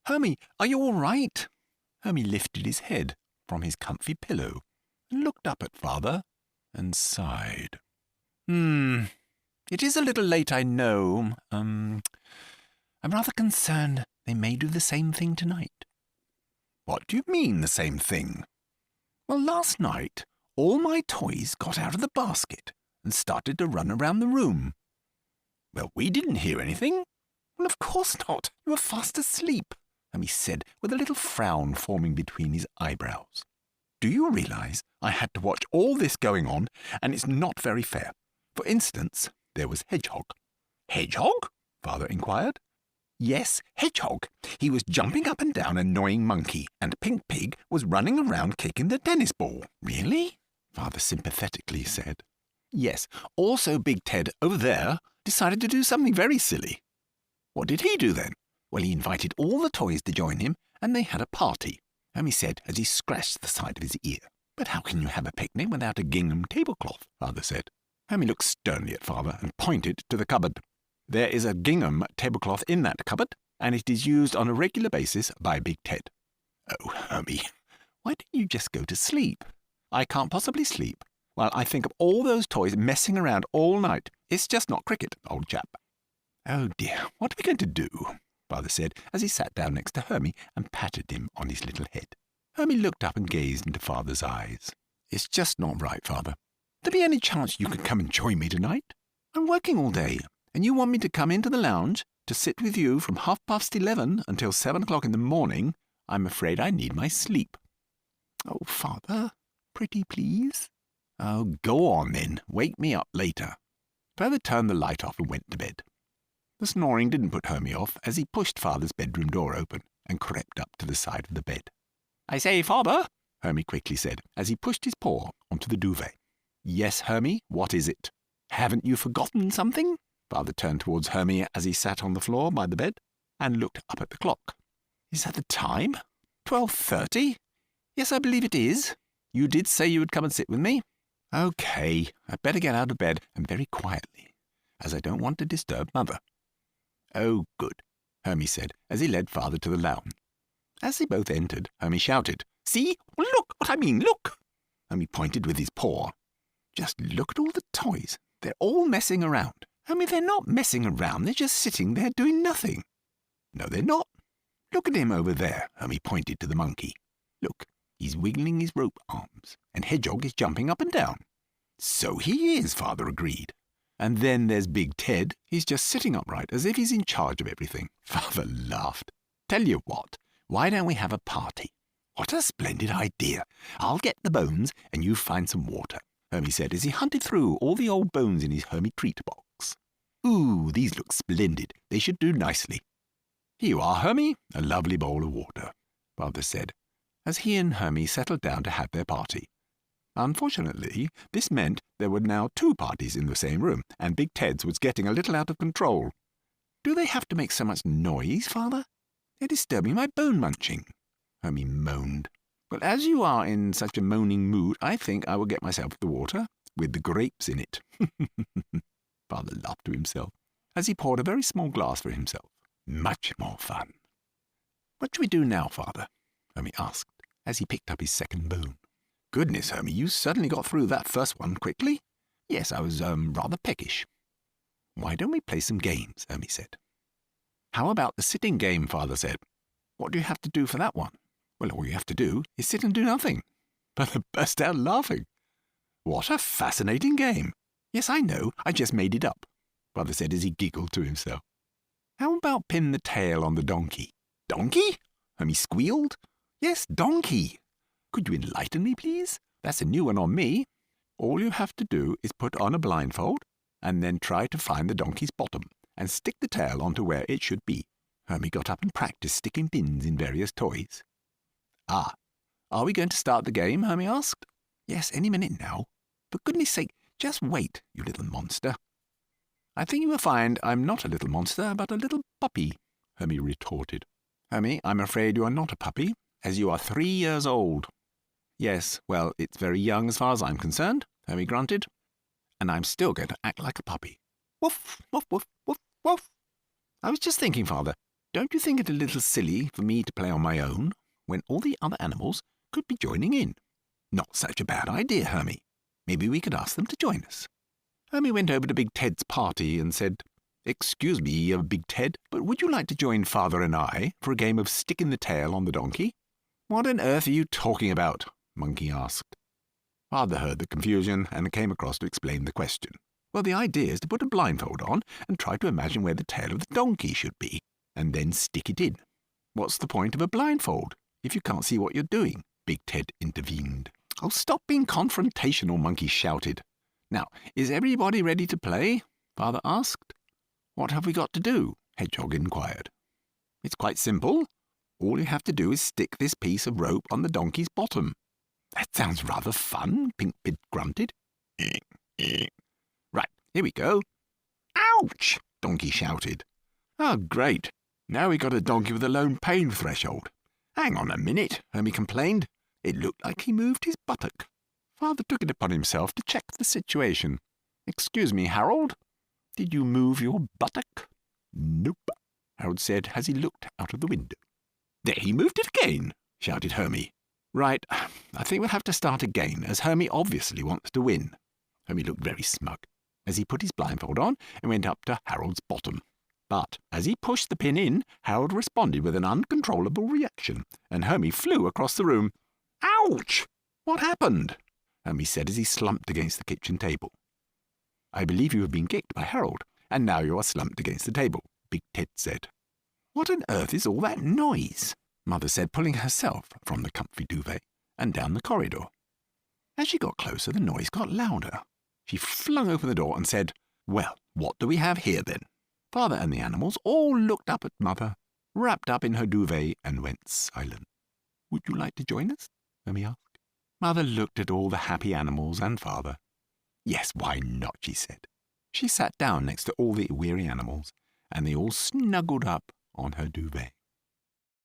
Hermie, are you all right? Hermie lifted his head from his comfy pillow and looked up at Father and sighed. It is a little late, I know. I'm rather concerned they may do the same thing tonight. What do you mean, the same thing? Well, last night, all my toys got out of the basket and started to run around the room. Well, we didn't hear anything. Well, of course not. You were fast asleep, Hermie said, with a little frown forming between his eyebrows. Do you realize I had to watch all this going on, and it's not very fair? For instance, there was Hedgehog. Hedgehog? Father inquired. Yes, Hedgehog. He was jumping up and down annoying Monkey, and Pink Pig was running around kicking the tennis ball. Really? Father sympathetically said. Yes, also Big Ted, over there, decided to do something very silly. What did he do then? Well, he invited all the toys to join him, and they had a party, Hermie said as he scratched the side of his ear. But how can you have a picnic without a gingham tablecloth? Father said. Hermie looked sternly at Father and pointed to the cupboard. There is a gingham tablecloth in that cupboard, and it is used on a regular basis by Big Ted. Oh, Hermie, why don't you just go to sleep? I can't possibly sleep while I think of all those toys messing around all night. It's just not cricket, old chap. Oh dear, what are we going to do? Father said as he sat down next to Hermie and patted him on his little head. Hermie looked up and gazed into Father's eyes. It's just not right, Father. There be any chance you could come and join me tonight? I'm working all day, and you want me to come into the lounge to sit with you from 11:30 until 7 o'clock in the morning. I'm afraid I need my sleep. Oh, Father, pretty please. Oh, go on then. Wake me up later. Father turned the light off and went to bed. The snoring didn't put Hermie off as he pushed Father's bedroom door open and crept up to the side of the bed. I say, Father, Hermie quickly said as he pushed his paw onto the duvet. Yes, Hermie, what is it? Haven't you forgotten something? Father turned towards Hermie as he sat on the floor by the bed and looked up at the clock. Is that the time? 12:30? Yes, I believe it is. You did say you would come and sit with me. Okay, I'd better get out of bed and very quietly, as I don't want to disturb Mother. Oh, good, Hermie said as he led Father to the lounge. As they both entered, Hermie shouted, See? Look what I mean, look! Hermie pointed with his paw. Just look at all the toys. They're all messing around. Hermie, they're not messing around. They're just sitting there doing nothing. No, they're not. Look at him over there. Hermie pointed to the monkey. Look, he's wiggling his rope arms, and Hedgehog is jumping up and down. So he is, Father agreed. And then there's Big Ted. He's just sitting upright as if he's in charge of everything. Father laughed. Tell you what, why don't we have a party? What a splendid idea. I'll get the bones and you find some water, Hermie said as he hunted through all the old bones in his Hermie treat box. Ooh, these look splendid. They should do nicely. Here you are, Hermie, a lovely bowl of water, Father said, as he and Hermie settled down to have their party. Unfortunately, this meant there were now 2 parties in the same room, and Big Ted's was getting a little out of control. Do they have to make so much noise, Father? They're disturbing my bone munching, Hermie moaned. Well, as you are in such a moaning mood, I think I will get myself the water, with the grapes in it. Father laughed to himself, as he poured a very small glass for himself. Much more fun. What shall we do now, Father? Hermie asked, as he picked up his second bone. Goodness, Hermie, you certainly got through that first one quickly. Yes, I was, rather peckish. Why don't we play some games, Hermie said. How about the sitting game, Father said. What do you have to do for that one? Well, all you have to do is sit and do nothing. Father burst out laughing. What a fascinating game. Yes, I know, I just made it up, Father said as he giggled to himself. How about pin the tail on the donkey? Donkey? Hermie squealed. Yes, donkey. Could you enlighten me, please? That's a new one on me. All you have to do is put on a blindfold, and then try to find the donkey's bottom, and stick the tail onto where it should be. Hermie got up and practiced sticking pins in various toys. Ah, are we going to start the game? Hermie asked. Yes, any minute now. For goodness sake, just wait, you little monster. I think you will find I'm not a little monster, but a little puppy, Hermie retorted. Hermie, I'm afraid you are not a puppy, as you are 3 years old. Yes, well, it's very young as far as I'm concerned, Hermie grunted. And I'm still going to act like a puppy. Woof, woof, woof, woof, woof. I was just thinking, Father, Don't you think it a little silly for me to play on my own when all the other animals could be joining in? Not such a bad idea, Hermie. Maybe we could ask them to join us. Hermie went over to Big Ted's party and said, "Excuse me, Big Ted, but would you like to join Father and I for a game of stick in the tail on the donkey?" "What on earth are you talking about?" Monkey asked. Father heard the confusion and came across to explain the question. "Well, the idea is to put a blindfold on and try to imagine where the tail of the donkey should be, and then stick it in." "What's the point of a blindfold if you can't see what you're doing?" Big Ted intervened. "Oh, stop being confrontational," Monkey shouted. "Now, is everybody ready to play?" Father asked. "What have we got to do?" Hedgehog inquired. "It's quite simple. All you have to do is stick this piece of rope on the donkey's bottom." "That sounds rather fun," Pink Pig grunted. "Right, here we go." "Ouch!" Donkey shouted. "Oh, great. Now we got a donkey with a low pain threshold." "Hang on a minute," Hermie complained. "It looked like he moved his buttock." Father took it upon himself to check the situation. "Excuse me, Harold, did you move your buttock?" "Nope," Harold said as he looked out of the window. "There, he moved it again," shouted Hermie. "Right, I think we'll have to start again, as Hermie obviously wants to win." Hermie looked very smug as he put his blindfold on and went up to Harold's bottom. But as he pushed the pin in, Harold responded with an uncontrollable reaction, and Hermie flew across the room. "Ouch! What happened?" Hermie said as he slumped against the kitchen table. "I believe you have been kicked by Harold, and now you are slumped against the table," Big Ted said. "What on earth is all that noise?" Mother said, pulling herself from the comfy duvet and down the corridor. As she got closer, the noise got louder. She flung open the door and said, "Well, what do we have here, then?" Father and the animals all looked up at Mother, wrapped up in her duvet, and went silent. "Would you like to join us?" Hermie asked. Mother looked at all the happy animals and Father. "Yes, why not?" she said. She sat down next to all the weary animals, and they all snuggled up on her duvet.